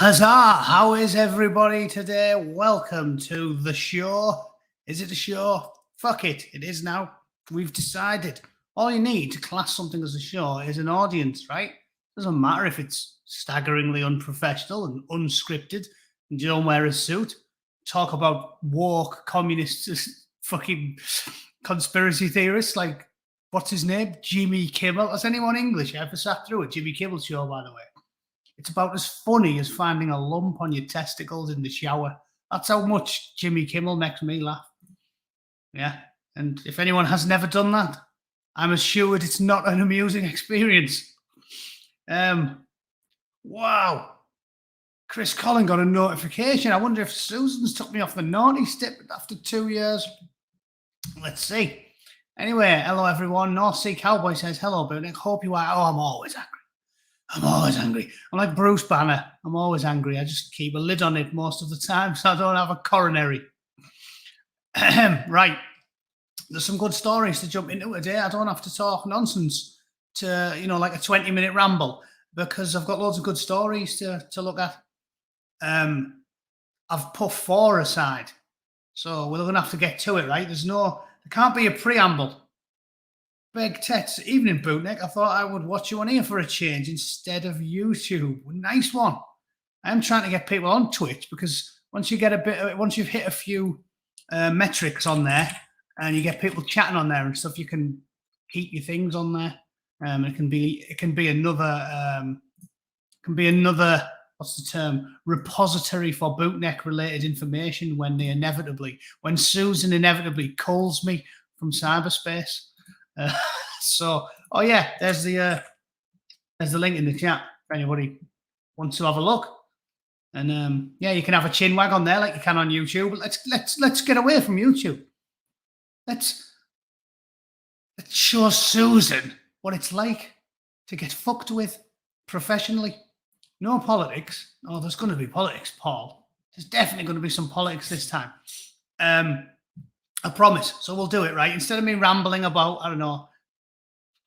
Huzzah! How is everybody today? Welcome to the show. Is it a show? Fuck it. It is now. We've decided. All you need to class something as a show is an audience, right? Doesn't matter if it's staggeringly unprofessional and unscripted and you don't wear a suit. Talk about woke communist fucking conspiracy theorists like, what's his name? Jimmy Kimmel. Has anyone English ever sat through a Jimmy Kimmel show, by the way? It's about as funny as finding a lump on your testicles in the shower. That's how much Jimmy Kimmel makes me laugh. Yeah. And if anyone has never done that, I'm assured it's not an amusing experience. Wow. Chris Collin got a notification. I wonder if Susan's took me off the naughty step after 2 years. Let's see. Anyway, hello everyone. North Sea Cowboy says, hello, Bootneck. Hope you are. Oh, I'm always angry. I'm always angry. I'm like Bruce Banner. I'm always angry. I just keep a lid on it most of the time so I don't have a coronary. Right. There's some good stories to jump into today. I don't have to talk nonsense to, like a 20-minute ramble because I've got loads of good stories to look at. I've put 4 aside. So we're going to have to get to it, right? There can't be a preamble. Beg Tets, evening Bootneck. I thought I would watch you on here for a change instead of YouTube. Nice one. I am trying to get people on Twitch because once you've hit a few metrics on there and you get people chatting on there and stuff, you can keep your things on there. It can be another what's the term, repository for Bootneck related information when Susan inevitably calls me from cyberspace. There's the link in the chat if anybody wants to have a look. And you can have a chin wag on there like you can on YouTube. But let's get away from YouTube. Let's show Susan what it's like to get fucked with professionally. No politics. Oh, there's going to be politics, Paul. There's definitely going to be some politics this time. I promise. So we'll do it, right? Instead of me rambling about, I don't know,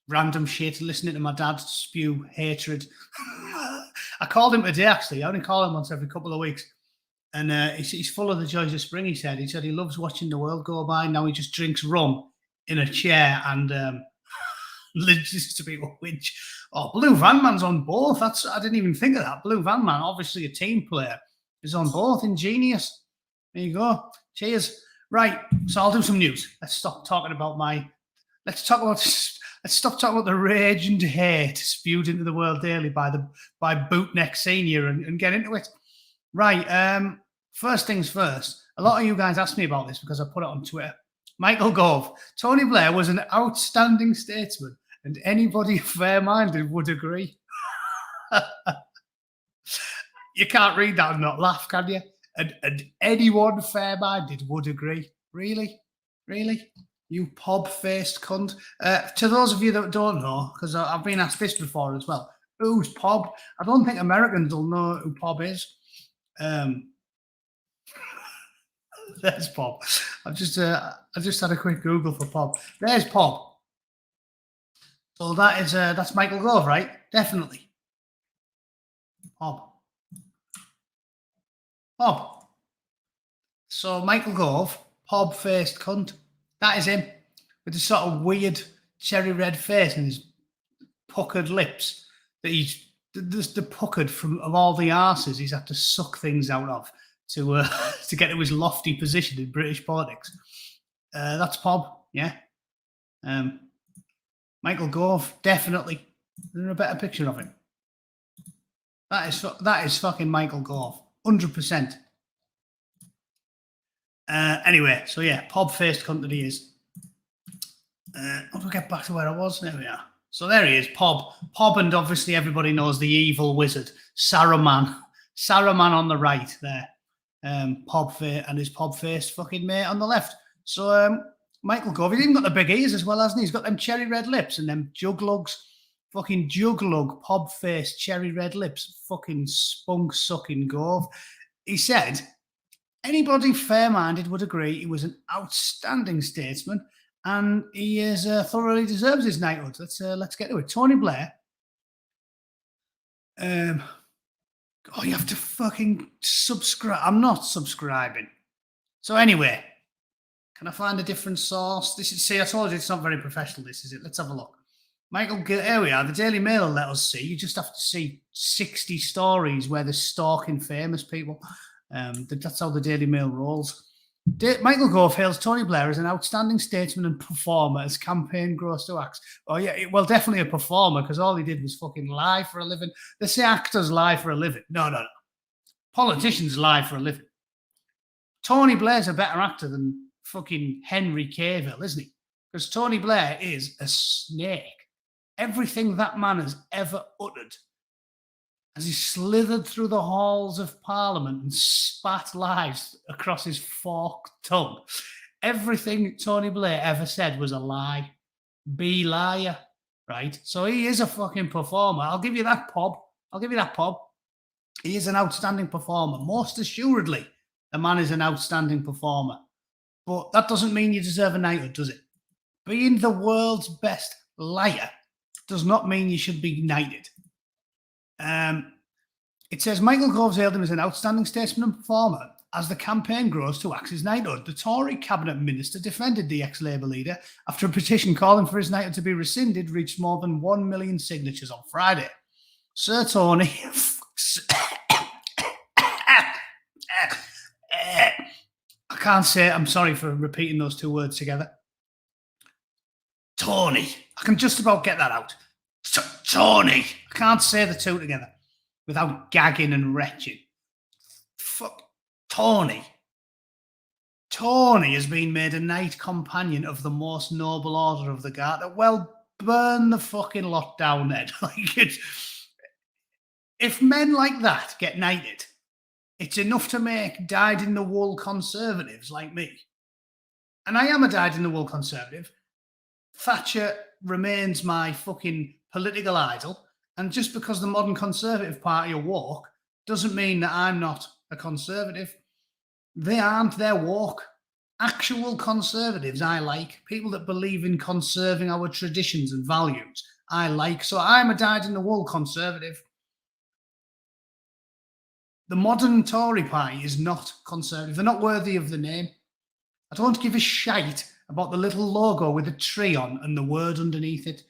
random shit, listening to my dad spew hatred. I called him today, actually. I only call him once every couple of weeks. And he's full of the joys of spring, he said. He said he loves watching the world go by. Now he just drinks rum in a chair and listens to people whinge. Oh, Blue Van Man's on both. I didn't even think of that. Blue Van Man, obviously a team player, is on both. Ingenious. There you go. Cheers. Right, so I'll do some news. Let's stop talking about the rage and hate spewed into the world daily by Bootneck Senior and get into it. Right, first things first. A lot of you guys asked me about this because I put it on Twitter. Michael Gove. Tony Blair was an outstanding statesman, and anybody fair-minded would agree. You can't read that and not laugh, can you? And anyone fair-minded would agree. Really? Really? You pob-faced cunt. To those of you that don't know, because I've been asked this before as well, who's Pob? I don't think Americans will know who Pob is. There's Pob. I just had a quick Google for Pob. There's Pob. So that's Michael Gove, right? Definitely. Pob. So Michael Gove, pob-faced cunt. That is him, with the sort of weird cherry red face and his puckered lips. The puckered of all the arses he's had to suck things out of to get to his lofty position in British politics. That's Pob, yeah. Michael Gove, definitely. There's a better picture of him. That is fucking Michael Gove. 100%. Anyway, so yeah, pob-faced cunt that he is. How do I get back to where I was? There we are. So there he is, Pob. Pob, and obviously everybody knows the evil wizard, Saruman. Saruman on the right there. And his pob-faced fucking mate on the left. So Michael Gove, he's even got the big ears as well, hasn't he? He's got them cherry red lips and them jug lugs. Fucking jug lug, pob-faced, cherry red lips. Fucking spunk-sucking Gove. He said, anybody fair-minded would agree he was an outstanding statesman and he thoroughly deserves his knighthood. Let's get to it. Tony Blair Oh, you have to fucking subscribe. I'm not subscribing. So anyway, can I find a different source? This is, see, I told you it's not very professional, this, is it? Let's have a look. Michael, here we are. The Daily Mail let us see. You just have to see 60 stories where they're stalking famous people. That's how the Daily Mail rolls. Michael Gove hails Tony Blair as an outstanding statesman and performer as campaign grows to axe. Oh, yeah, well, definitely a performer, because all he did was fucking lie for a living. They say actors lie for a living. No. Politicians lie for a living. Tony Blair's a better actor than fucking Henry Cavill, isn't he? Because Tony Blair is a snake. Everything that man has ever uttered as he slithered through the halls of Parliament and spat lies across his forked tongue. Everything Tony Blair ever said was a lie. Be liar, right? So he is a fucking performer. I'll give you that, Pob. He is an outstanding performer. Most assuredly, the man is an outstanding performer. But that doesn't mean you deserve a knighthood, does it? Being the world's best liar does not mean you should be knighted. It says Michael Groves hailed him as an outstanding statesman and performer. As the campaign grows to axe his knighthood, the Tory cabinet minister defended the ex-Labour leader after a petition calling for his knighthood to be rescinded reached more than 1 million signatures on Friday. Sir Tony... I can't say it. I'm sorry for repeating those two words together. Tony. I can just about get that out. Tony. I can't say the two together without gagging and retching. Fuck. Tony. Tony has been made a knight companion of the most noble order of the Garter. Well, burn the fucking lot down then. If men like that get knighted, it's enough to make dyed-in-the-wool conservatives like me. And I am a dyed-in-the-wool conservative. Thatcher remains my fucking political idol. And just because the modern Conservative Party are woke doesn't mean that I'm not a conservative. They aren't, they're woke. Actual conservatives I like. People that believe in conserving our traditions and values I like. So I'm a dyed-in-the-wool conservative. The modern Tory party is not conservative. They're not worthy of the name. I don't give a shite about the little logo with a tree on and the word underneath it.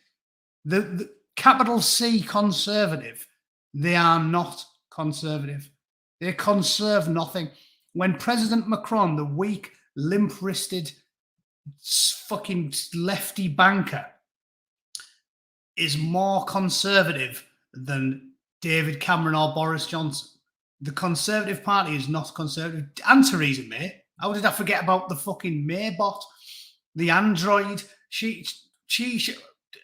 The capital C conservative, they are not conservative. They conserve nothing. When President Macron, the weak, limp-wristed, fucking lefty banker, is more conservative than David Cameron or Boris Johnson, the Conservative Party is not conservative. And Theresa May. How did I forget about the fucking Maybot, the android? She,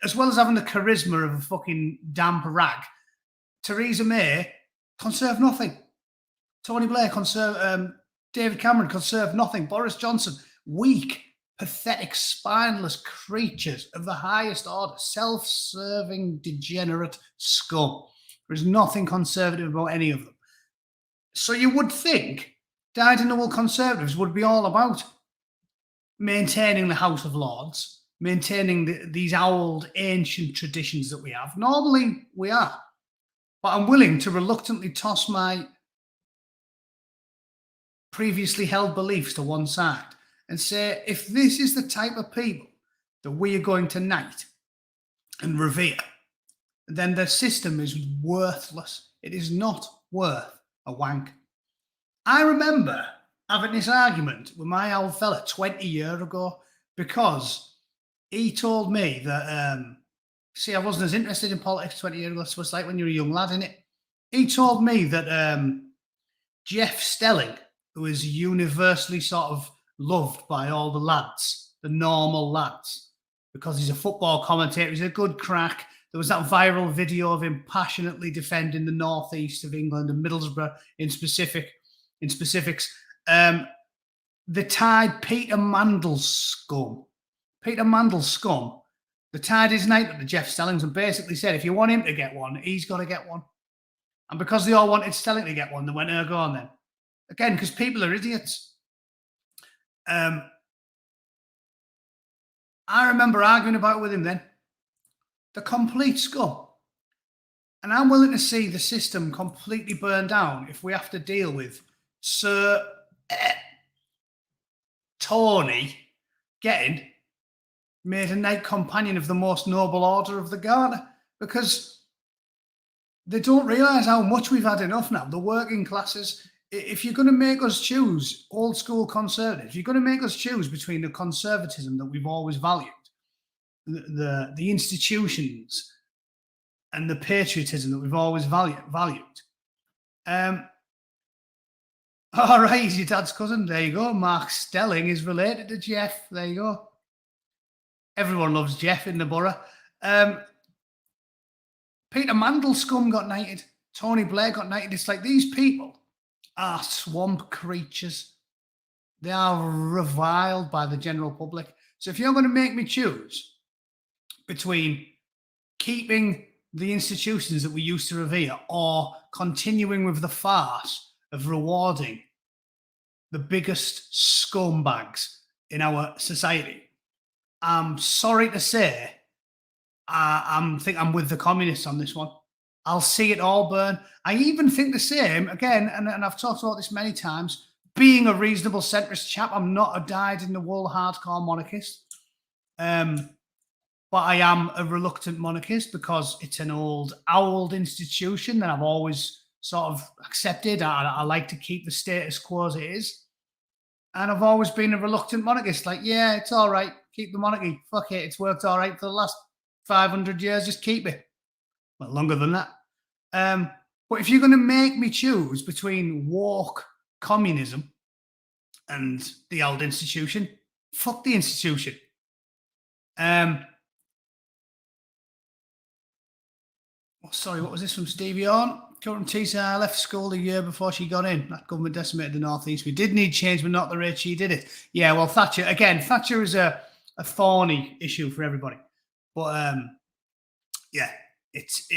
as well as having the charisma of a fucking damp rag, Theresa May conserve nothing. Tony Blair conserve. David Cameron conserve nothing. Boris Johnson, weak, pathetic, spineless creatures of the highest order, self-serving, degenerate scum. There is nothing conservative about any of them. So you would think dyed-in-the-wool conservatives would be all about maintaining the House of Lords, maintaining these old, ancient traditions that we have. Normally, we are. But I'm willing to reluctantly toss my previously held beliefs to one side and say, if this is the type of people that we are going to knight and revere, then the system is worthless. It is not worth a wank. I remember having this argument with my old fella 20 years ago because he told me that, see, I wasn't as interested in politics 20 years ago, so it's like when you're a young lad, innit? He told me that Jeff Stelling, who is universally sort of loved by all the lads, the normal lads, because he's a football commentator, he's a good crack. There was that viral video of him passionately defending the northeast of England and Middlesbrough in specifics. The Tide Peter Mandel scum. Peter Mandel scum. The Tide is knighted to Jeff Stellings and basically said, if you want him to get one, he's got to get one. And because they all wanted Stelling to get one, they went, oh, go on then. Again, because people are idiots. I remember arguing about it with him then. The complete scum. And I'm willing to see the system completely burn down if we have to deal with Sir Tony getting made a knight companion of the most noble order of the Garter, because they don't realise how much we've had enough now. The working classes, if you're going to make us choose old school conservatives, you're going to make us choose between the conservatism that we've always valued, the institutions, and the patriotism that we've always valued. All right, he's your dad's cousin. There you go. Mark Stelling is related to Jeff. There you go. Everyone loves Jeff in the borough. Peter Mandelscum got knighted. Tony Blair got knighted. It's like these people are swamp creatures. They are reviled by the general public. So if you're going to make me choose between keeping the institutions that we used to revere or continuing with the farce of rewarding the biggest scumbags in our society, I'm sorry to say, I think I'm with the communists on this one. I'll see it all burn. I even think the same, again, and I've talked about this many times, being a reasonable centrist chap, I'm not a dyed-in-the-wool hardcore monarchist. But I am a reluctant monarchist because it's an old institution that I've always sort of accepted. I like to keep the status quo as it is. And I've always been a reluctant monarchist. Like, yeah, it's all right. Keep the monarchy. Fuck it. It's worked all right for the last 500 years. Just keep it. Well, longer than that. But if you're going to make me choose between woke communism and the old institution, fuck the institution. Sorry, what was this from Stevie On? Curtin Tisa left school a year before she got in. That government decimated the North East. We did need change, but not the rate she did it. Yeah, well, Thatcher, again, Thatcher is a thorny issue for everybody. But yeah, it's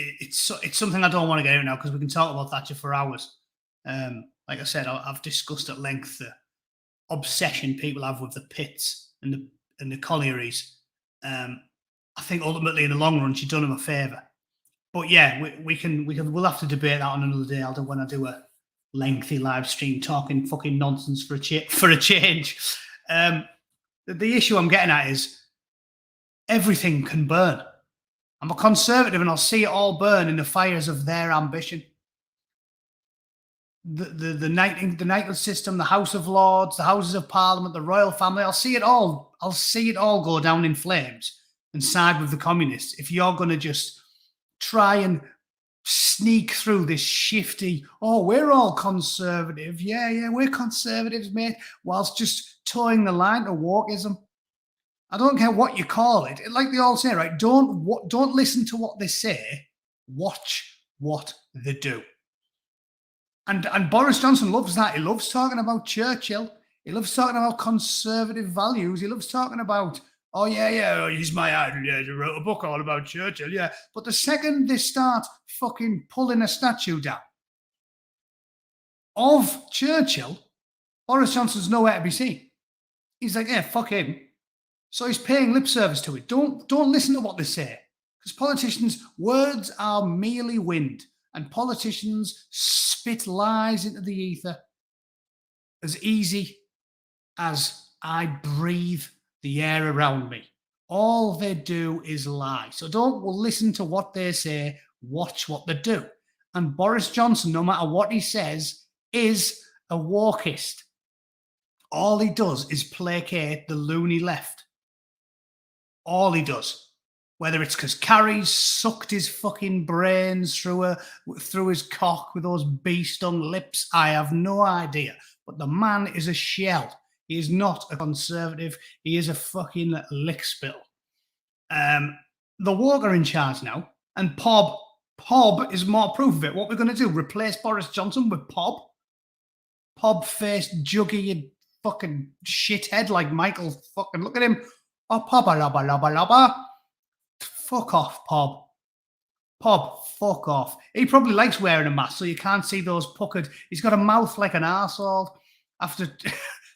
something I don't want to get into now because we can talk about Thatcher for hours. Like I said, I've discussed at length the obsession people have with the pits and the collieries. I think ultimately in the long run, she's done them a favour. But yeah, we'll have to debate that on another day. I'll do when I do a lengthy live stream talking fucking nonsense for a change. The issue I'm getting at is everything can burn. I'm a conservative and I'll see it all burn in the fires of their ambition. The knighthood system, the House of Lords, the Houses of Parliament, the royal family, I'll see it all go down in flames and side with the communists if you're going to just try and sneak through this shifty, we're all conservative. Yeah, we're conservatives, mate, whilst just towing the line to wokeism. I don't care what you call it. Like they all say, right? Don't listen to what they say. Watch what they do. And Boris Johnson loves that. He loves talking about Churchill. He loves talking about conservative values. He loves talking about, he's my idol. Yeah, he wrote a book all about Churchill. Yeah. But the second they start fucking pulling a statue down of Churchill, Boris Johnson's nowhere to be seen. He's like, yeah, fuck him. So he's paying lip service to it. Don't listen to what they say. Because politicians' words are merely wind. And politicians spit lies into the ether as easy as I breathe the air around me. All they do is lie. So don't listen to what they say, watch what they do. And Boris Johnson, no matter what he says, is a wokeist. All he does is placate the loony left. All he does. Whether it's because Carrie's sucked his fucking brains through his cock with those bee-stung lips, I have no idea. But the man is a shell. He is not a conservative. He is a fucking lickspill. The woke are in charge now, and Pob is more proof of it. What we're going to do, replace Boris Johnson with Pob? Pob-faced, juggy, fucking shithead like Michael fucking, look at him. Oh, Pob-a-lobba-lobba-lobba. Fuck off, Pob. Pob, fuck off. He probably likes wearing a mask so you can't see those puckered. He's got a mouth like an arsehole. After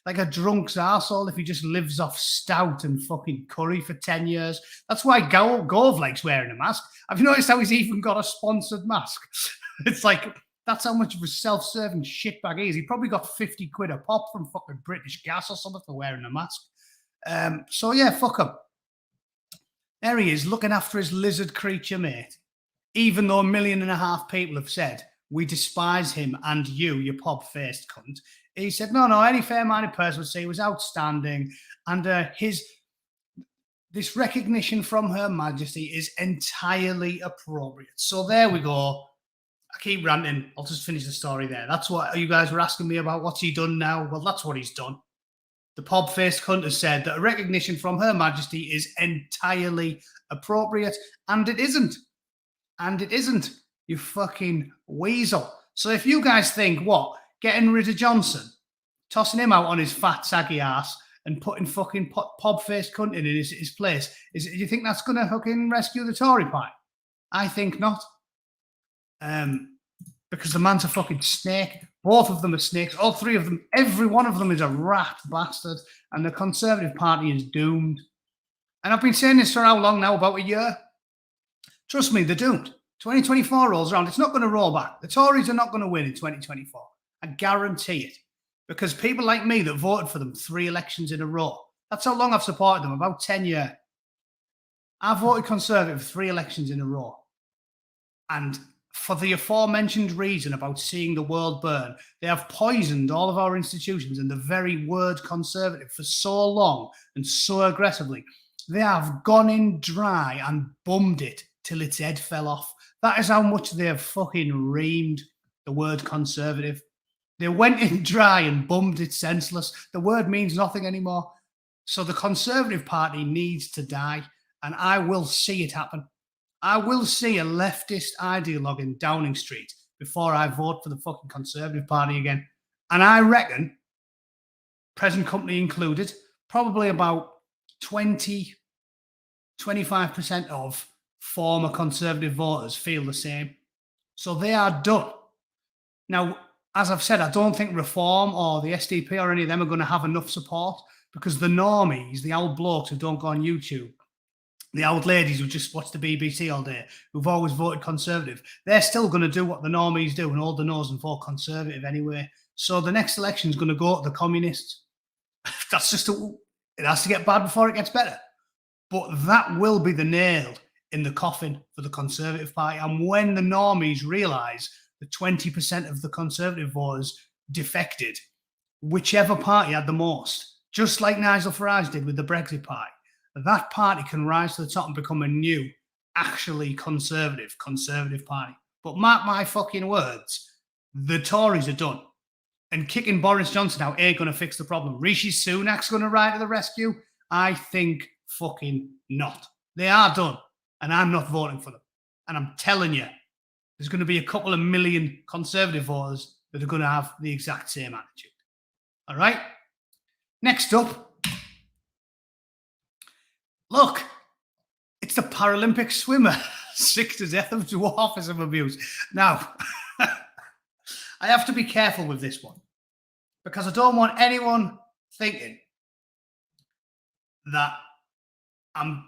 like a drunk's arsehole if he just lives off stout and fucking curry for 10 years. That's why Gove likes wearing a mask. Have you noticed how he's even got a sponsored mask? It's like, that's how much of a self-serving shitbag he is. He probably got 50 quid a pop from fucking British Gas or something for wearing a mask. So yeah, fuck him. There he is, looking after his lizard creature mate. Even though 1.5 million people have said, we despise him and you pop-faced cunt. He said, no, any fair-minded person would say he was outstanding. And this recognition from Her Majesty is entirely appropriate. So there we go. I keep ranting. I'll just finish the story there. That's what you guys were asking me about. What's he done now? Well, that's what he's done. The pop-faced cunt has said that a recognition from Her Majesty is entirely appropriate, and it isn't. And it isn't, you fucking weasel. So if you guys think, what, getting rid of Johnson, tossing him out on his fat, saggy ass, and putting fucking pop-faced cunt in his place, do you think that's going to fucking rescue the Tory party? I think not. Because the man's a fucking snake. Both of them are snakes. All three of them, every one of them is a rat bastard. And the Conservative Party is doomed. And I've been saying this for how long now? About a year. Trust me, they're doomed. 2024 rolls around. It's not going to roll back. The Tories are not going to win in 2024. I guarantee it. Because people like me that voted for them 3 elections in a row, that's how long I've supported them, about 10 years. I voted Conservative 3 elections in a row. And for the aforementioned reason about seeing the world burn, they have poisoned all of our institutions and the very word Conservative for so long and so aggressively. They have gone in dry and bummed it till its head fell off. That is how much they have fucking reamed the word Conservative. They went in dry and bummed it senseless. The word means nothing anymore. So the Conservative Party needs to die, and I will see it happen. I will see a leftist ideologue in Downing Street before I vote for the fucking Conservative Party again. And I reckon, present company included, probably about 25% of former Conservative voters feel the same. So they are done. Now, as I've said, I don't think Reform or the SDP or any of them are going to have enough support, because the normies, the old blokes who don't go on YouTube, the old ladies who just watch the BBC all day, who've always voted Conservative, they're still going to do what the normies do and hold the nose and vote Conservative anyway. So the next election is going to go to the communists. That's just it has to get bad before it gets better. But that will be the nail in the coffin for the Conservative Party. And when the normies realise that 20% of the Conservative voters defected, whichever party had the most, just like Nigel Farage did with the Brexit Party, that party can rise to the top and become a new, actually conservative party. But mark my fucking words, the Tories are done. And kicking Boris Johnson out ain't going to fix the problem. Rishi Sunak's going to ride to the rescue? I think fucking not. They are done. And I'm not voting for them. And I'm telling you, there's going to be a couple of million Conservative voters that are going to have the exact same attitude. All right? Next up, look, it's the Paralympic swimmer, sick to death of dwarfism abuse. Now, I have to be careful with this one, because I don't want anyone thinking that I'm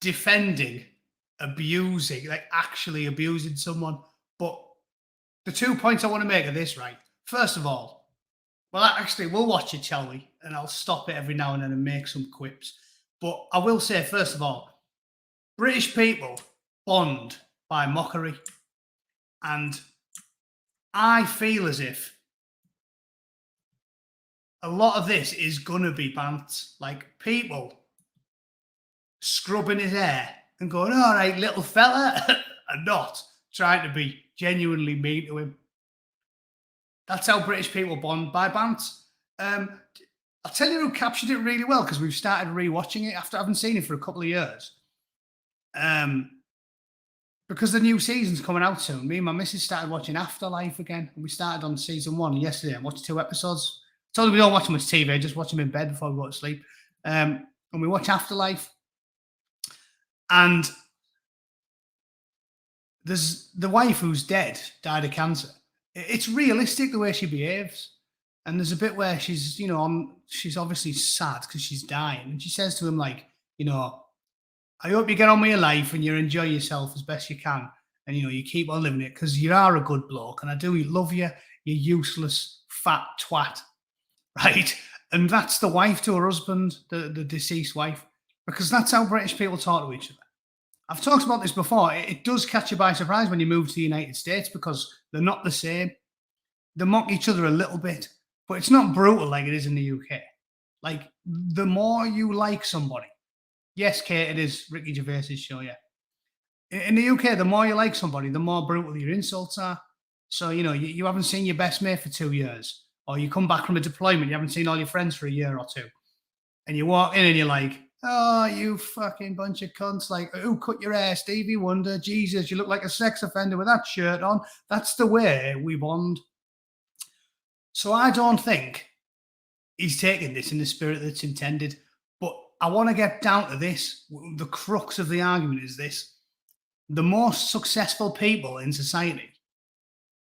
defending abusing, like actually abusing someone. But the 2 points I want to make are this, right? First of all, well, actually, we'll watch it, shall we? And I'll stop it every now and then and make some quips. But I will say, first of all, British people bond by mockery. And I feel as if a lot of this is going to be bants. Like people scrubbing his hair and going, all right, little fella, and not trying to be genuinely mean to him. That's how British people bond, by bants. I'll tell you who captured it really well, because we've started rewatching it after I haven't seen it for a couple of years. Because the new season's coming out soon. Me and my missus started watching Afterlife again. And we started on season 1 yesterday and watched 2 episodes. I told them we don't watch much TV, just watch them in bed before we go to sleep. And we watch Afterlife. And there's the wife who's dead, died of cancer. It's realistic the way she behaves. And there's a bit where she's, she's obviously sad because she's dying. And she says to him, like, I hope you get on with your life and you enjoy yourself as best you can. And, you keep on living it because you are a good bloke. And I do love you, you useless fat twat. Right? And that's the wife to her husband, the deceased wife, because that's how British people talk to each other. I've talked about this before. It does catch you by surprise when you move to the United States because they're not the same. They mock each other a little bit, but it's not brutal like it is in the UK. Like, the more you like somebody, yes, Kate, it is Ricky Gervais's show, yeah. In the UK, the more you like somebody, the more brutal your insults are. So, you haven't seen your best mate for 2 years, or you come back from a deployment, you haven't seen all your friends for a year or two, and you walk in and you're like, oh, you fucking bunch of cunts. Like, who cut your hair? Stevie Wonder. Jesus, you look like a sex offender with that shirt on. That's the way we bond. So I don't think he's taking this in the spirit that's intended. But I want to get down to this. The crux of the argument is this. The most successful people in society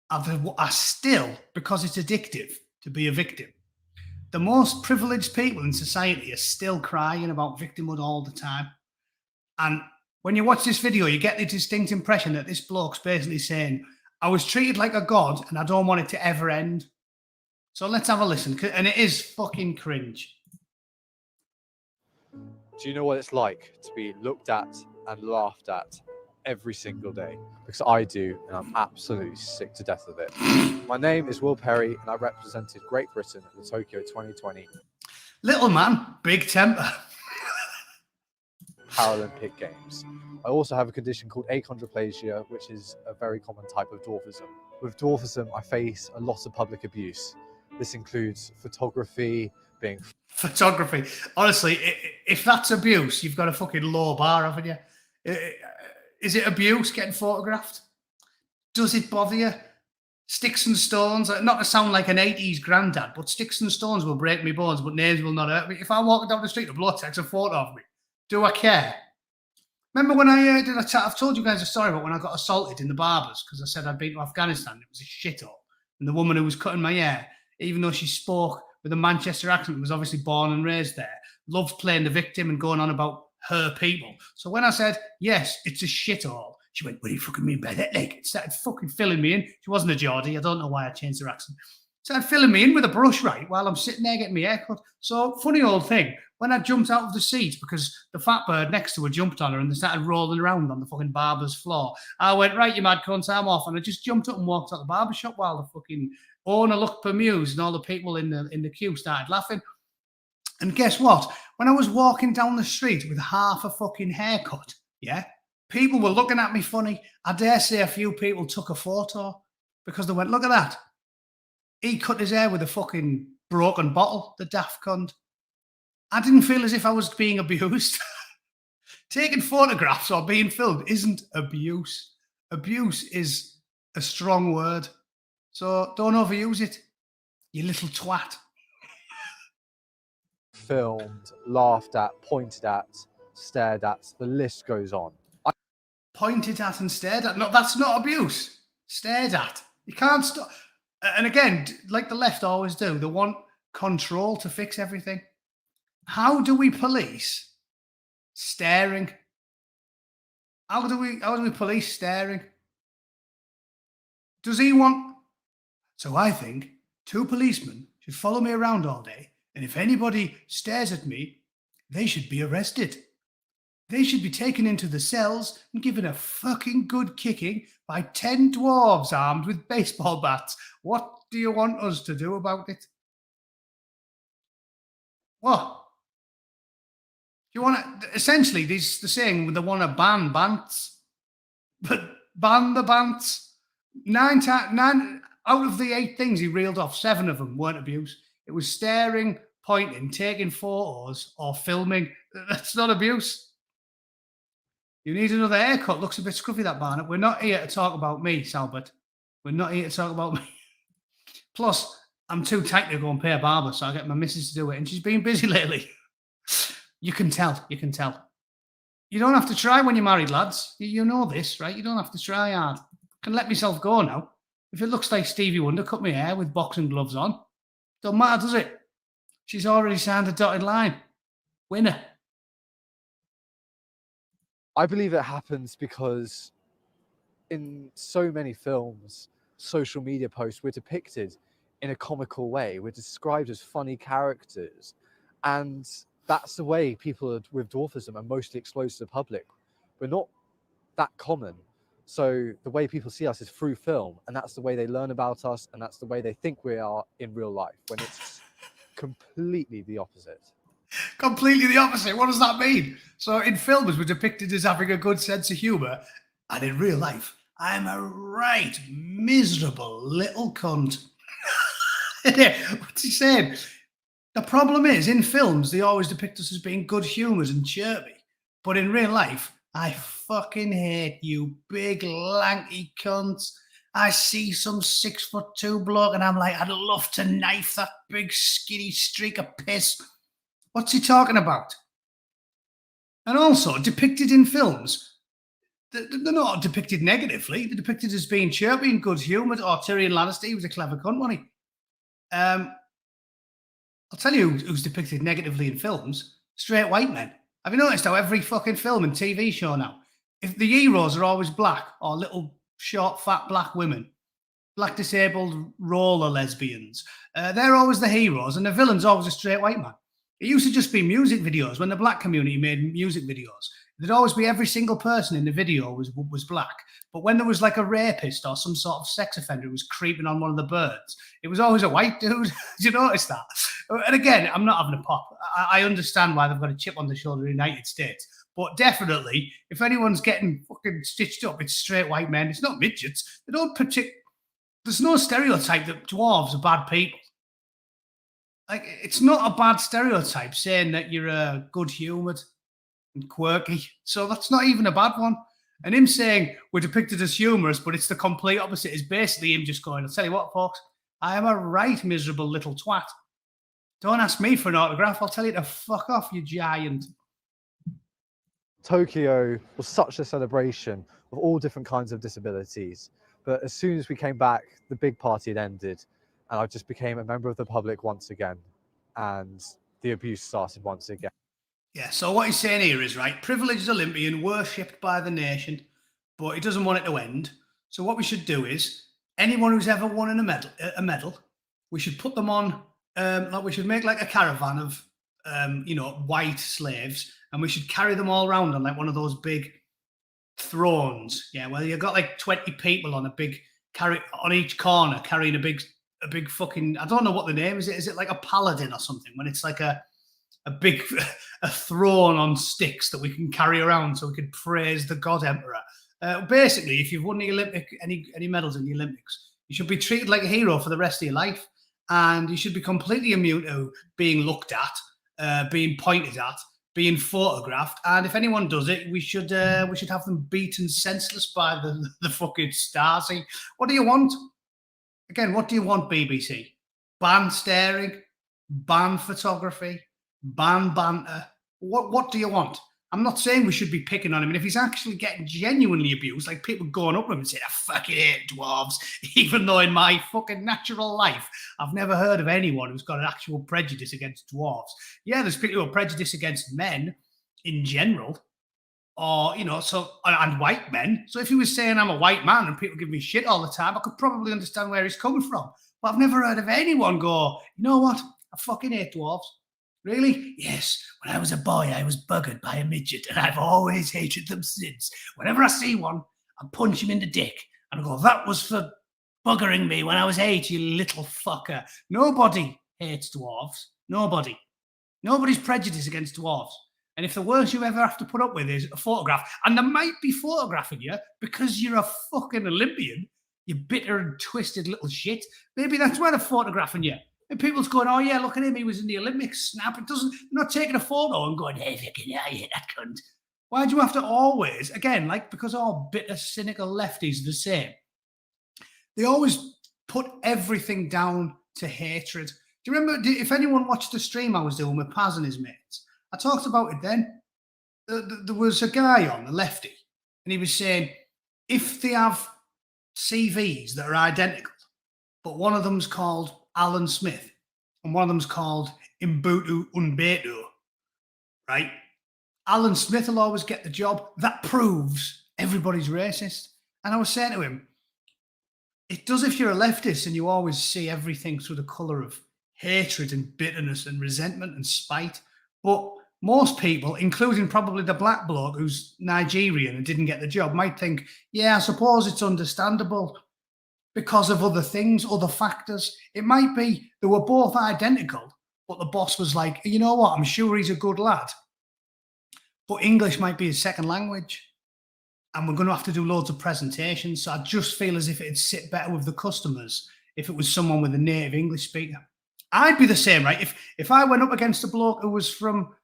are still, because it's addictive to be a victim, the most privileged people in society are still crying about victimhood all the time. And when you watch this video, you get the distinct impression that this bloke's basically saying, I was treated like a god and I don't want it to ever end. So let's have a listen. And it is fucking cringe. Do you know what it's like to be looked at and laughed at every single day? Because I do, and I'm absolutely sick to death of it. My name is Will Perry, and I represented Great Britain at the Tokyo 2020 Little man, big temper. Paralympic Games. I also have a condition called achondroplasia, which is a very common type of dwarfism. With dwarfism, I face a lot of public abuse. This includes photography, being... Photography. Honestly, if that's abuse, you've got a fucking low bar, haven't you? Is it abuse getting photographed? Does it bother you? Sticks and stones, not to sound like an 80s granddad, but sticks and stones will break me bones, but nails will not hurt me. If I'm walking down the street, a bloke takes a photo of me. Do I care? Remember when I did a chat? I've told you guys a story about when I got assaulted in the barbers because I said I'd been to Afghanistan. It was a shithole. And the woman who was cutting my hair, even though she spoke with a Manchester accent, was obviously born and raised there, loved playing the victim and going on about her people. So when I said, yes, it's a shithole, she went, what do you fucking mean by that? Like, it started fucking filling me in. She wasn't a Geordie. I don't know why I changed her accent. Started filling me in with a brush, right, while I'm sitting there getting my hair cut. So, funny old thing, when I jumped out of the seat because the fat bird next to her jumped on her and they started rolling around on the fucking barber's floor, I went, right, you mad cunt, I'm off. And I just jumped up and walked out the barber shop while the fucking owner looked bemused and all the people in the queue started laughing. And guess what? When I was walking down the street with half a fucking haircut, yeah, people were looking at me funny. I dare say a few people took a photo because they went, look at that. He cut his hair with a fucking broken bottle, the daft cunt. I didn't feel as if I was being abused. Taking photographs or being filmed isn't abuse. Abuse is a strong word. So don't overuse it, you little twat. Filmed, laughed at, pointed at, stared at, the list goes on. Pointed at and stared at? No, that's not abuse. Stared at. You can't stop. And again, like the left always do, they want control to fix everything. How do we police staring? How do we police staring? Does he want... So I think 2 policemen should follow me around all day, and if anybody stares at me, they should be arrested. They should be taken into the cells and given a fucking good kicking by 10 dwarves armed with baseball bats. What do you want us to do about it? What? You want to... Essentially, they're saying they want to ban bants. But ban the bants. 9 out of the 8 things he reeled off, 7 of them weren't abuse. It was staring, pointing, taking photos, or filming. That's not abuse. You need another haircut. Looks a bit scruffy, that Barnett. We're not here to talk about me, Salbert. We're not here to talk about me. Plus, I'm too tight to go and pay a barber, so I get my missus to do it, and she's been busy lately. You can tell. You can tell. You don't have to try when you're married, lads. You know this, right? You don't have to try hard. I can let myself go now. If it looks like Stevie Wonder, cut my hair with boxing gloves on. Don't matter, does it? She's already signed the dotted line. Winner. I believe it happens because in so many films, social media posts, we're depicted in a comical way. We're described as funny characters. And that's the way people with dwarfism are mostly exposed to the public. We're not that common. So the way people see us is through film, and that's the way they learn about us, and that's the way they think we are in real life, when it's completely the opposite. Completely the opposite. What does that mean? So in films, we're depicted as having a good sense of humour, and in real life, I'm a right miserable little cunt. What's he saying? The problem is, in films, they always depict us as being good-humoured and chirpy. But in real life, I fucking hate you big, lanky cunts. I see some 6'2" bloke and I'm like, I'd love to knife that big, skinny streak of piss. What's he talking about? And also, depicted in films, they're not depicted negatively. They're depicted as being chirpy and good-humoured. Or Tyrion Lannister, he was a clever cunt, wasn't he? I'll tell you who's depicted negatively in films. Straight white men. Have you noticed how every fucking film and TV show now, if the heroes are always black or little short, fat black women, black disabled roller lesbians, they're always the heroes and the villain's always a straight white man. It used to just be music videos. When the black community made music videos, there'd always be every single person in the video was black. But when there was like a rapist or some sort of sex offender who was creeping on one of the birds, it was always a white dude. Did you notice that? And again, I'm not having a pop. I understand why they've got a chip on the shoulder in the United States. But definitely, if anyone's getting fucking stitched up, it's straight white men. It's not midgets. They don't There's no stereotype that dwarves are bad people. Like, it's not a bad stereotype saying that you're good-humoured and quirky. So that's not even a bad one. And him saying we're depicted as humorous, but it's the complete opposite, is basically him just going, I'll tell you what, folks, I am a right miserable little twat. Don't ask me for an autograph. I'll tell you to fuck off, you giant. Tokyo was such a celebration of all different kinds of disabilities. But as soon as we came back, the big party had ended, and I just became a member of the public once again, and the abuse started once again. Yeah, so what he's saying here is, right, privileged Olympian, worshipped by the nation, but he doesn't want it to end. So what we should do is, anyone who's ever won a medal, we should put them on, like we should make like a caravan of, white slaves, and we should carry them all around on like one of those big thrones. Yeah, well, you've got like 20 people on a big on each corner carrying a big fucking, I don't know what the name is. Is it like a paladin or something? When it's like a big a throne on sticks that we can carry around so we can praise the God Emperor. Basically, if you've won the any medals in the Olympics, you should be treated like a hero for the rest of your life, and you should be completely immune to being looked at, being pointed at, being photographed. And if anyone does it, we should have them beaten senseless by the fucking Stasi. What do you want? Again, what do you want, BBC? Ban staring, ban photography, ban banter. What do you want? I'm not saying we should be picking on him. And if he's actually getting genuinely abused, like people going up to him and saying, I fucking hate dwarves, even though in my fucking natural life, I've never heard of anyone who's got an actual prejudice against dwarves. Yeah, there's people who are prejudiced against men in general, or, and white men. So if he was saying I'm a white man and people give me shit all the time, I could probably understand where he's coming from. But I've never heard of anyone go, you know what? I fucking hate dwarves. Really? Yes. When I was a boy, I was buggered by a midget, and I've always hated them since. Whenever I see one, I punch him in the dick and I go, that was for buggering me when I was 8, you little fucker. Nobody hates dwarves. Nobody. Nobody's prejudiced against dwarves. And if the worst you ever have to put up with is a photograph, and they might be photographing you because you're a fucking Olympian, you bitter and twisted little shit, maybe that's why they're photographing you. And people's going, oh yeah, look at him, he was in the Olympics. Snap. You're not taking a photo and going, hey, fucking yeah, that cunt. Why do you have to always, again, like, because all bitter, cynical lefties are the same, they always put everything down to hatred. Do you remember, if anyone watched the stream I was doing with Paz and his mates, I talked about it then. There was a guy on, a lefty, and he was saying, if they have CVs that are identical, but one of them's called Alan Smith, and one of them's called Imbutu Unbetu, right? Alan Smith will always get the job. That proves everybody's racist. And I was saying to him, it does if you're a leftist and you always see everything through the colour of hatred and bitterness and resentment and spite. But most people, including probably the black bloke who's Nigerian and didn't get the job, might think, yeah, I suppose it's understandable because of other things, other factors. It might be they were both identical, but the boss was like, you know what, I'm sure he's a good lad, but English might be his second language. And we're going to have to do loads of presentations. So I just feel as if it'd sit better with the customers if it was someone with a native English speaker. I'd be the same, right? If I went up against a bloke who was from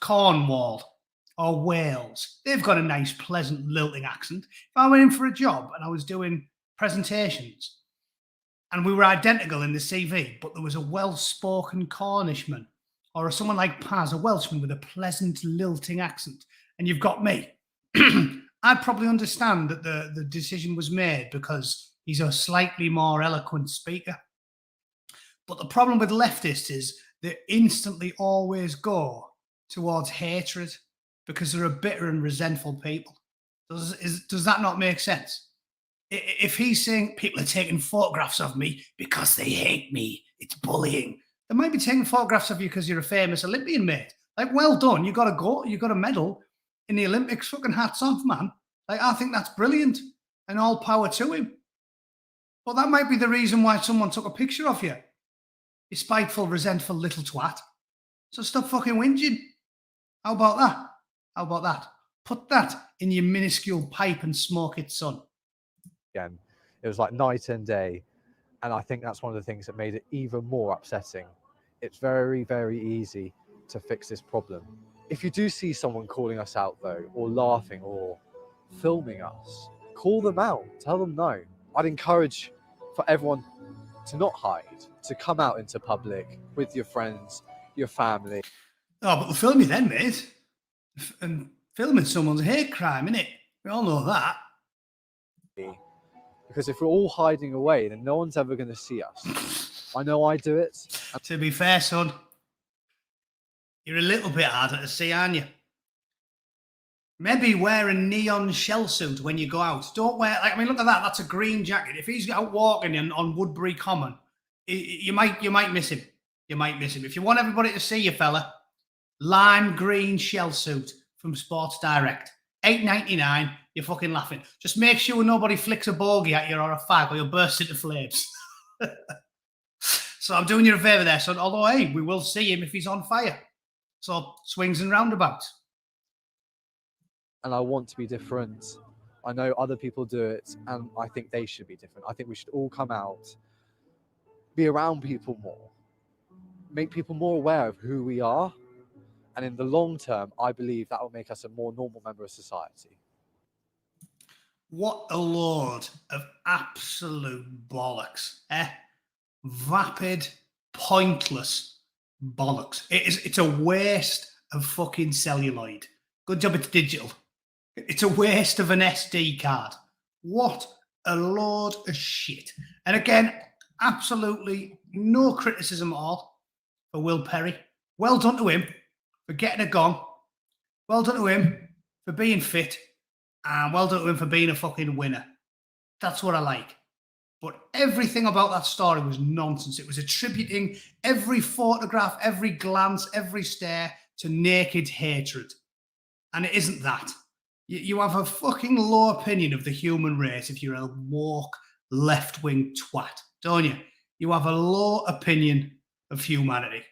Cornwall or Wales, they've got a nice, pleasant, lilting accent. If I went in for a job and I was doing presentations and we were identical in the CV, but there was a well-spoken Cornishman or someone like Paz, a Welshman with a pleasant, lilting accent, and you've got me, I'd probably understand that the decision was made because he's a slightly more eloquent speaker. But the problem with leftists is they instantly always go towards hatred because they're a bitter and resentful people. Does that not make sense? If he's saying people are taking photographs of me because they hate me, it's bullying. They might be taking photographs of you because you're a famous Olympian, mate. Like, well done. You got to go. You got a medal in the Olympics. Fucking hats off, man. Like, I think that's brilliant and all power to him. But that might be the reason why someone took a picture of you. You spiteful, resentful little twat. So stop fucking whinging. How about that? How about that? Put that in your minuscule pipe and smoke it, son. Again, it was like night and day. And I think that's one of the things that made it even more upsetting. It's very, very easy to fix this problem. If you do see someone calling us out, though, or laughing or filming us, call them out. Tell them no. I'd encourage for everyone to not hide, to come out into public with your friends, your family. Oh, but they'll film you then, mate. And filming someone's a hate crime, innit? We all know that. Because if we're all hiding away, then no one's ever going to see us. I know I do it. To be fair, son, you're a little bit harder to see, aren't you? Maybe wear a neon shell suit when you go out. Don't wear, like, I mean, look at that. That's a green jacket. If he's out walking on Woodbury Common, you might miss him. You might miss him. If you want everybody to see you, fella, lime green shell suit from Sports Direct. $8.99. You're fucking laughing. Just make sure nobody flicks a bogey at you or a fag or you'll burst into flames. So I'm doing you a favour there, son. Although, hey, we will see him if he's on fire. So swings and roundabouts. And I want to be different. I know other people do it, and I think they should be different. I think we should all come out, be around people more, make people more aware of who we are. And in the long term, I believe that will make us a more normal member of society. What a load of absolute bollocks, eh? Vapid, pointless bollocks. It's a waste of fucking celluloid. Good job it's digital. It's a waste of an SD card. What a load of shit. And again, absolutely no criticism at all for Will Perry. Well done to him for getting a gong. Well done to him for being fit. And well done to him for being a fucking winner. That's what I like. But everything about that story was nonsense. It was attributing every photograph, every glance, every stare to naked hatred. And it isn't that. You have a fucking low opinion of the human race if you're a woke left-wing twat, don't you? You have a low opinion of humanity.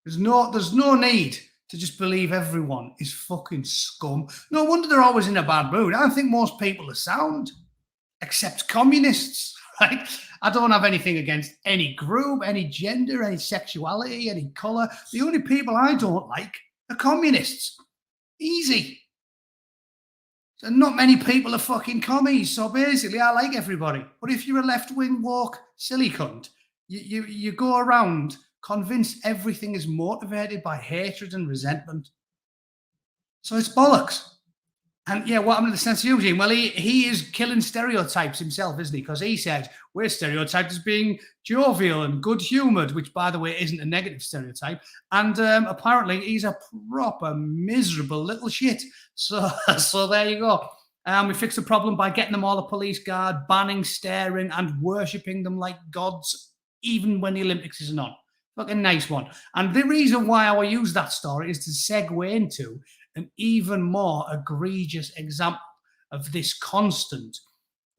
There's no need to just believe everyone is fucking scum. No wonder they're always in a bad mood. I think most people are sound, except communists, right? I don't have anything against any group, any gender, any sexuality, any colour. The only people I don't like are communists. Easy. So not many people are fucking commies. So basically, I like everybody. But if you're a left-wing woke silly cunt, you go around convinced everything is motivated by hatred and resentment. So it's bollocks. And yeah, what happened to the sense of humour, Gene? Well, he is killing stereotypes himself, isn't he? Because he said we're stereotyped as being jovial and good-humoured, which, by the way, isn't a negative stereotype. And apparently, he's a proper miserable little shit. So, so there you go. We fixed the problem by getting them all a police guard, banning staring, and worshipping them like gods, even when the Olympics isn't on. Fucking nice one. And the reason why I use that story is to segue into an even more egregious example of this constant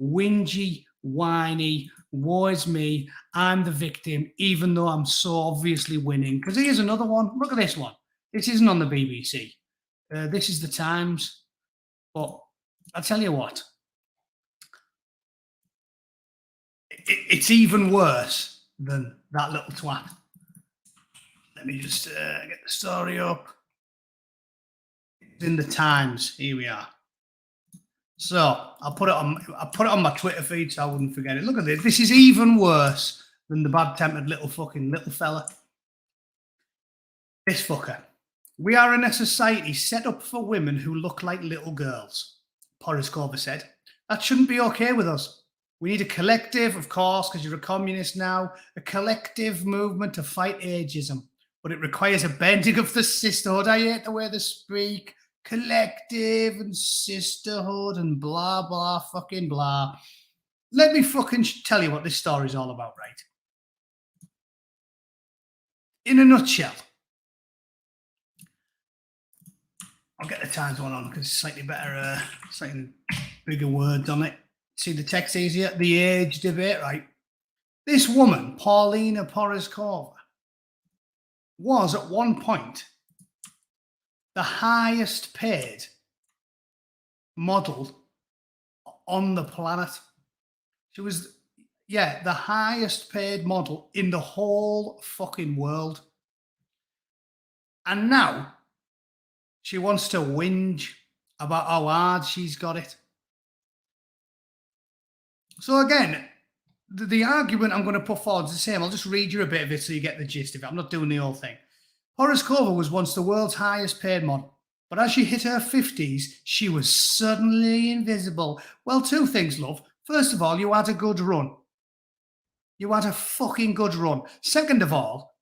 whingy, whiny, woe is me, I'm the victim, even though I'm so obviously winning. Because here's another one. Look at this one. This isn't on the BBC. This is the Times. But I'll tell you what. It's even worse than that little twat. Let me just get the story up. In the Times, here we are. So I'll put it on my Twitter feed so I wouldn't forget it. Look at this. This is even worse than the bad-tempered little fella. This fucker. We are in a society set up for women who look like little girls, Poroskova said. That shouldn't be okay with us. We need a collective, of course, because you're a communist now, a collective movement to fight ageism. But it requires a bending of the sisterhood. I hate the way they speak. Collective and sisterhood and blah, blah, fucking blah. Let me fucking tell you what this story's all about, right? In a nutshell, I'll get the Times one on because it's slightly better, slightly bigger words on it. See the text easier? The age debate, right? This woman, Paulina Poroskova, was at one point the highest paid model on the planet. She was, the highest paid model in the whole fucking world. And now she wants to whinge about how hard she's got it. So again, the argument I'm going to put forward is the same. I'll just read you a bit of it so you get the gist of it. I'm not doing the whole thing. Poroskova was once the world's highest paid model, but as she hit her 50s, she was suddenly invisible. Well, two things, love. First of all, you had a good run. You had a fucking good run. Second of all,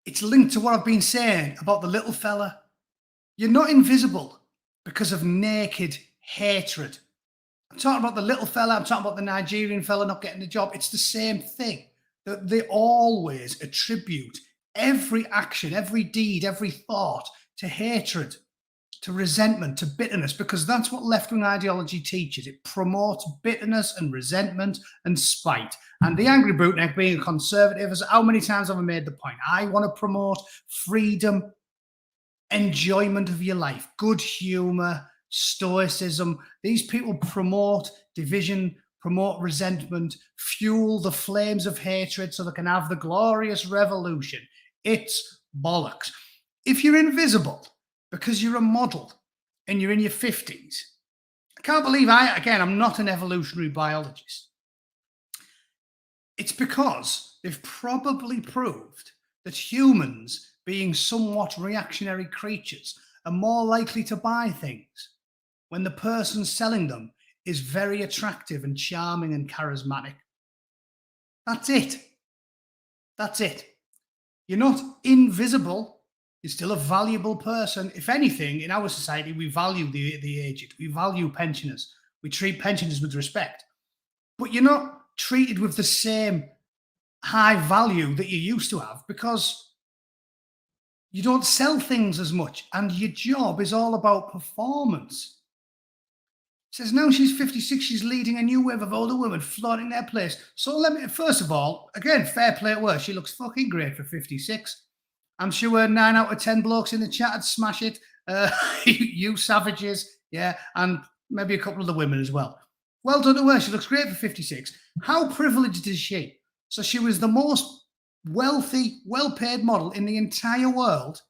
it's linked to what I've been saying about the little fella. You're not invisible because of naked hatred. I'm talking about the little fella. I'm talking about the Nigerian fella not getting the job. It's the same thing. They always attribute every action, every deed, every thought to hatred, to resentment, to bitterness, because that's what left-wing ideology teaches. It promotes bitterness and resentment and spite. And the Angry Bootneck, being a conservative, how many times have I made the point? I want to promote freedom, enjoyment of your life, good humour, stoicism. These people promote division, promote resentment, fuel the flames of hatred so they can have the glorious revolution. It's bollocks. If you're invisible because you're a model and you're in your 50s, I can't believe I'm not an evolutionary biologist. It's because they've probably proved that humans, being somewhat reactionary creatures, are more likely to buy things when the person selling them is very attractive and charming and charismatic. That's it. That's it. You're not invisible. You're still a valuable person. If anything, in our society, we value the aged. We value pensioners. We treat pensioners with respect. But you're not treated with the same high value that you used to have because you don't sell things as much and your job is all about performance. Says now she's 56, she's leading a new wave of older women flaunting their place. So let me, first of all, again, fair play to her. She looks fucking great for 56. I'm sure 9 out of 10 blokes in the chat would smash it. You savages, yeah, and maybe a couple of the women as well. Well done to her. She looks great for 56. How privileged is she? So she was the most wealthy, well-paid model in the entire world.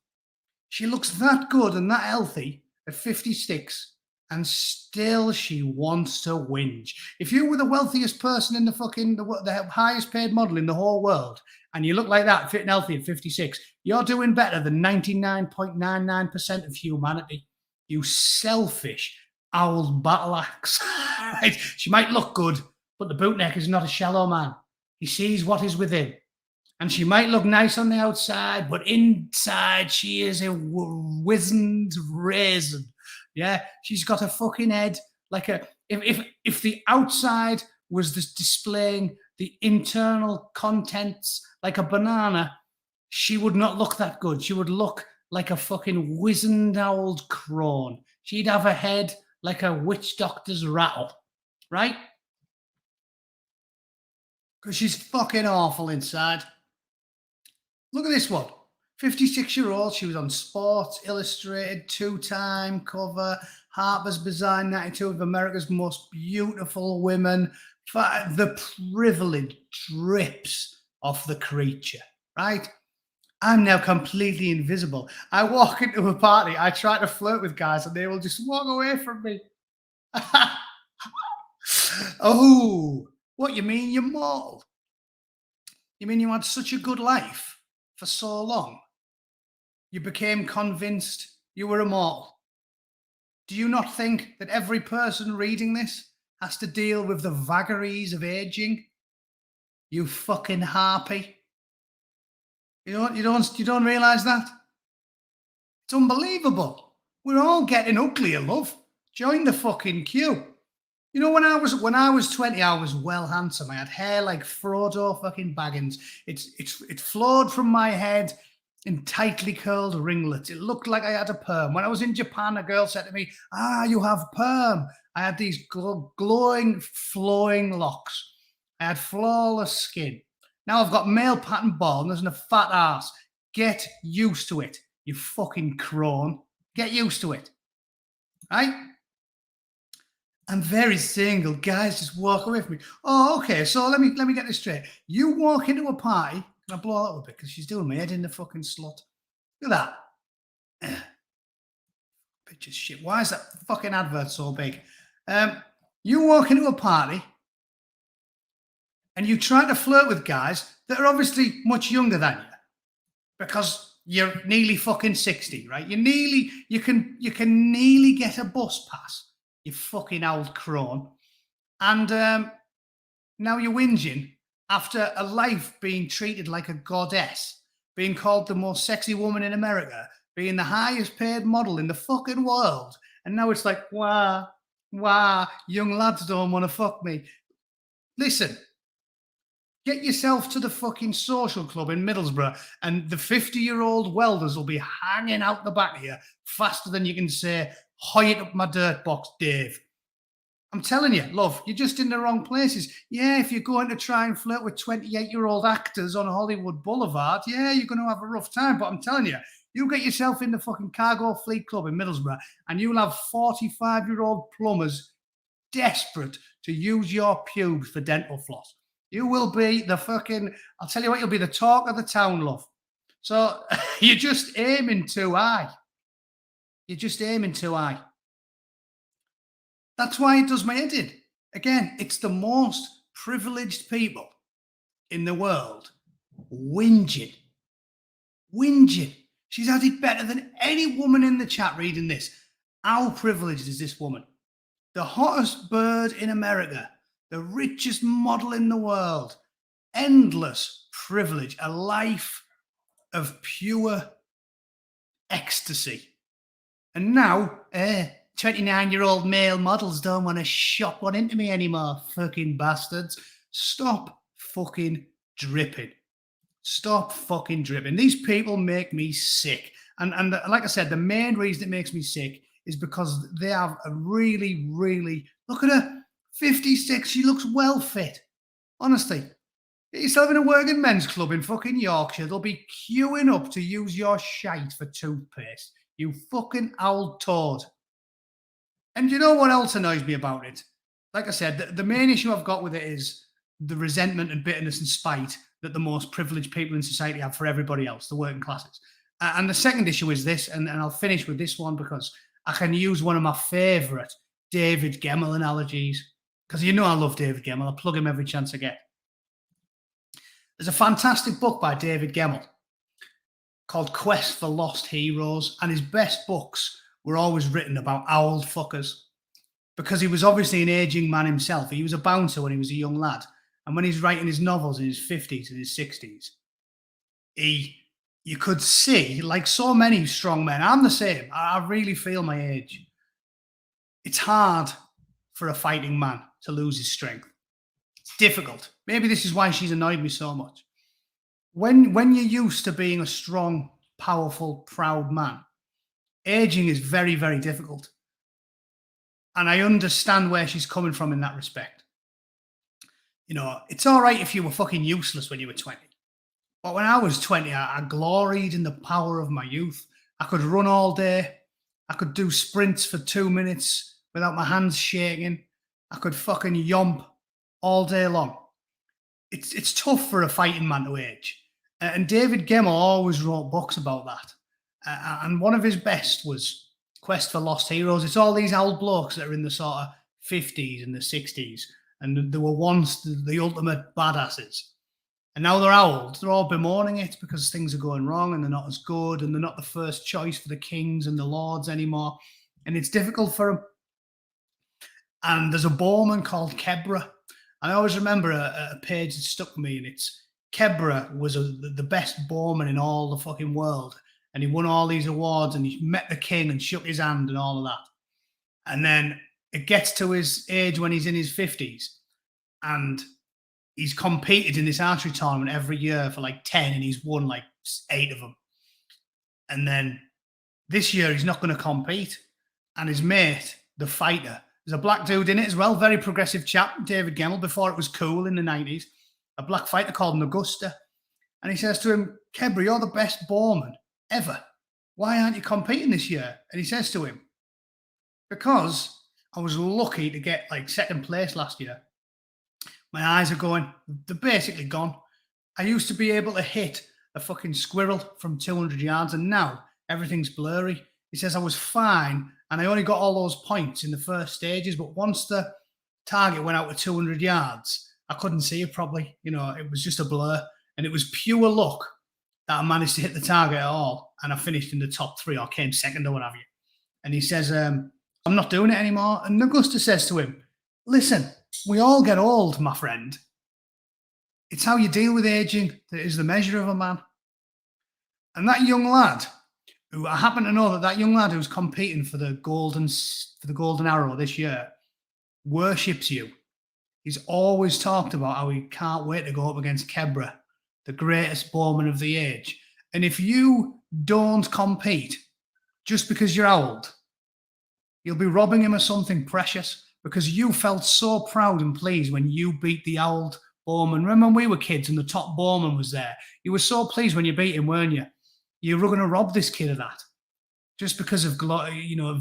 She looks that good and that healthy at 56. and still she wants to whinge. If you were the wealthiest person in the highest paid model in the whole world, and you look like that, fit and healthy at 56, you're doing better than 99.99% of humanity. You selfish old battle axe. Right? She might look good, but the bootneck is not a shallow man. He sees what is within. And she might look nice on the outside, but inside she is a wizened raisin. Yeah, she's got a fucking head like a. If the outside was this displaying the internal contents like a banana, she would not look that good. She would look like a fucking wizened old crone. She'd have a head like a witch doctor's rattle, right? Because she's fucking awful inside. Look at this one. 56-year-old. She was on Sports Illustrated, 2-time cover, Harper's Bazaar 92 of America's Most Beautiful Women. The privilege drips off the creature, right? I'm now completely invisible. I walk into a party, I try to flirt with guys, and they will just walk away from me. Oh, what you mean you're mortal? You mean you had such a good life for so long? You became convinced you were immortal. Do you not think that every person reading this has to deal with the vagaries of aging? You fucking harpy. You don't realize that? It's unbelievable. We're all getting uglier, love. Join the fucking queue. You know, when I was 20, I was well handsome. I had hair like Frodo fucking Baggins. It flowed from my head in tightly curled ringlets. It looked like I had a perm. When I was in Japan, a girl said to me, you have perm. I had these glowing, flowing locks. I had flawless skin. Now I've got male pattern baldness and a fat ass. Get used to it, you fucking crone. Get used to it. Right? I'm very single. Guys just walk away from me. Oh, okay. So let me get this straight. You walk into a party. Can I blow that a bit? Because she's doing my head in the fucking slot. Look at that. Picture shit. Why is that fucking advert so big? You walk into a party and you try to flirt with guys that are obviously much younger than you because you're nearly fucking 60, right? You can nearly get a bus pass, you fucking old crone. And now you're whinging after a life being treated like a goddess, being called the most sexy woman in America, being the highest paid model in the fucking world. And now it's like, wow, young lads don't want to fuck me. Listen, get yourself to the fucking social club in Middlesbrough and the 50-year-old welders will be hanging out the back of you faster than you can say, hoy it up my dirt box, Dave. I'm telling you, love, you're just in the wrong places. Yeah, if you're going to try and flirt with 28-year-old actors on Hollywood Boulevard, yeah, you're going to have a rough time. But I'm telling you, you get yourself in the fucking Cargo Fleet Club in Middlesbrough and you'll have 45-year-old plumbers desperate to use your pubes for dental floss. You will be the fucking, I'll tell you what, you'll be the talk of the town, love. So you're just aiming too high. You're just aiming too high. That's why it does my head in. Again, it's the most privileged people in the world whinging. She's had it better than any woman in the chat reading this. How privileged is this woman? The hottest bird in America, the richest model in the world, endless privilege, a life of pure ecstasy. And now, 29-year-old male models don't want to shop one into me anymore, fucking bastards. Stop fucking dripping. Stop fucking dripping. These people make me sick. And like I said, the main reason it makes me sick is because they have a really, look at her, 56, she looks well fit. Honestly. Get yourself in a working men's club in fucking Yorkshire. They'll be queuing up to use your shite for toothpaste. You fucking old toad. And you know what else annoys me about it? Like I said, the main issue I've got with it is the resentment and bitterness and spite that the most privileged people in society have for everybody else, the working classes. And the second issue is this, and I'll finish with this one because I can use one of my favourite David Gemmell analogies, because you know I love David Gemmell. I plug him every chance I get. There's a fantastic book by David Gemmell called Quest for Lost Heroes, and his best books were always written about old fuckers, because he was obviously an aging man himself. He was a bouncer when he was a young lad, and when he's writing his novels in his 50s and his 60s, you could see, like so many strong men, I'm the same, I really feel my age. It's hard for a fighting man to lose his strength. It's difficult. Maybe this is why she's annoyed me so much. When you're used to being a strong, powerful, proud man, aging is very, very difficult. And I understand where she's coming from in that respect. You know, it's all right if you were fucking useless when you were 20. But when I was 20, I gloried in the power of my youth. I could run all day. I could do sprints for 2 minutes without my hands shaking. I could fucking yomp all day long. It's tough for a fighting man to age. And David Gemmell always wrote books about that. And one of his best was Quest for Lost Heroes. It's all these old blokes that are in the sort of 50s and the 60s. And they were once the ultimate badasses. And now they're old. They're all bemoaning it because things are going wrong and they're not as good and they're not the first choice for the kings and the lords anymore. And it's difficult for them. And there's a bowman called Kebra. I always remember a page that stuck with me, and it's Kebra was the best bowman in all the fucking world. And he won all these awards and he met the king and shook his hand and all of that. And then it gets to his age when he's in his 50s and he's competed in this archery tournament every year for like 10 and he's won like 8 of them. And then this year he's not going to compete. And his mate, the fighter, there's a black dude in it as well, very progressive chap, David Gemmell, before it was cool in the 90s, a black fighter called Augusta. And he says to him, Kebra, you're the best bowman ever. Why aren't you competing this year? And he says to him, because I was lucky to get like second place last year. My eyes are going, they're basically gone. I used to be able to hit a fucking squirrel from 200 yards and now everything's blurry. He says I was fine and I only got all those points in the first stages, but once the target went out to 200 yards, I couldn't see it properly. You know, it was just a blur and it was pure luck that I managed to hit the target at all. And I finished in the top 3 or came second or what have you. And he says, I'm not doing it anymore. And Augusta says to him, listen, we all get old, my friend. It's how you deal with aging that is the measure of a man. And that young lad, who I happen to know that young lad who's competing for the golden arrow this year, worships you. He's always talked about how he can't wait to go up against Kebra, the greatest bowman of the age. And if you don't compete just because you're old, you'll be robbing him of something precious, because you felt so proud and pleased when you beat the old bowman. Remember when we were kids and the top bowman was there? You were so pleased when you beat him, weren't you? You were going to rob this kid of that just because of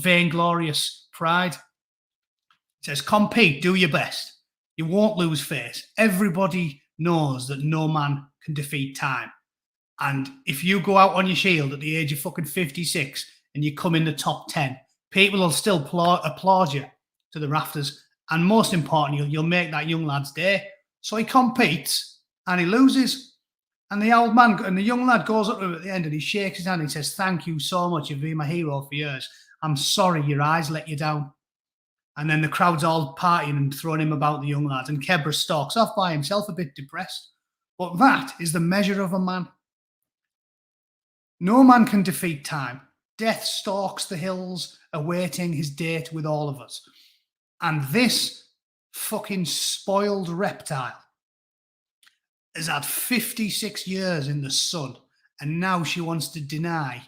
vainglorious pride. It says, compete, do your best. You won't lose face. Everybody knows that no man can defeat time. And if you go out on your shield at the age of fucking 56 and you come in the top 10, people will still applaud you to the rafters. And most importantly, you'll make that young lad's day. So he competes and he loses. And the old man and the young lad goes up to him at the end and he shakes his hand and he says, thank you so much. You've been my hero for years. I'm sorry your eyes let you down. And then the crowd's all partying and throwing him about the young lad. And Kebra stalks off by himself, a bit depressed. But that is the measure of a man. No man can defeat time. Death stalks the hills, awaiting his date with all of us. And this fucking spoiled reptile has had 56 years in the sun, and now she wants to deny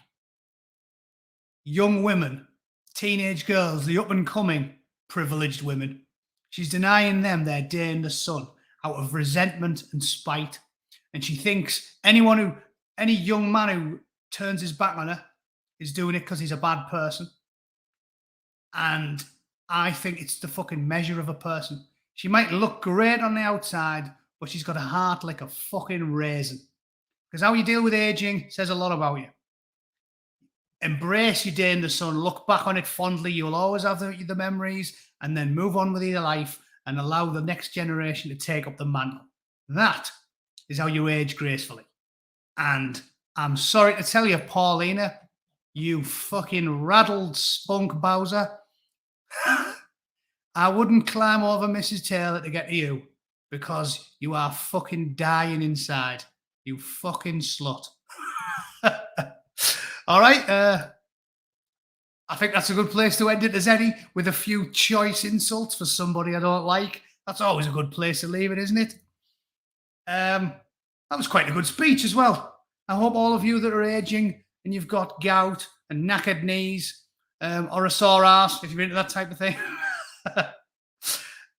young women, teenage girls, the up-and-coming privileged women. She's denying them their day in the sun out of resentment and spite. And she thinks any young man who turns his back on her is doing it because he's a bad person. And I think it's the fucking measure of a person. She might look great on the outside, but she's got a heart like a fucking raisin. Because how you deal with aging says a lot about you. embrace your day in the sun, look back on it fondly. You'll always have the memories, and then move on with your life and allow the next generation to take up the mantle. That is how you age gracefully. And I'm sorry to tell you, Paulina, you fucking rattled spunk Bowser, I wouldn't climb over Mrs. Taylor to get to you because you are fucking dying inside. You fucking slut. All right. I think that's a good place to end it, as Eddie, with a few choice insults for somebody I don't like. That's always a good place to leave it, isn't it? That was quite a good speech as well. I hope all of you that are aging and you've got gout and knackered knees or a sore ass, if you're into that type of thing,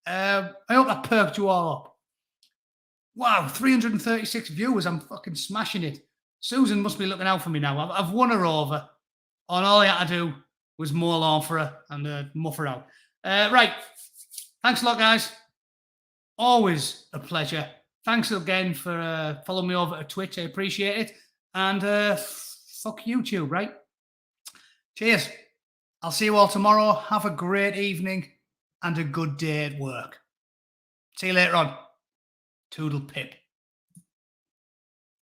I hope that perked you all up. Wow, 336 viewers. I'm fucking smashing it. Susan must be looking out for me now. I've won her over. And all I had to do was mow lawn for her and muff her out. Right. Thanks a lot, guys. Always a pleasure. Thanks again for following me over to Twitch. I appreciate it. And fuck YouTube, right? Cheers. I'll see you all tomorrow. Have a great evening and a good day at work. See you later on. Toodle pip.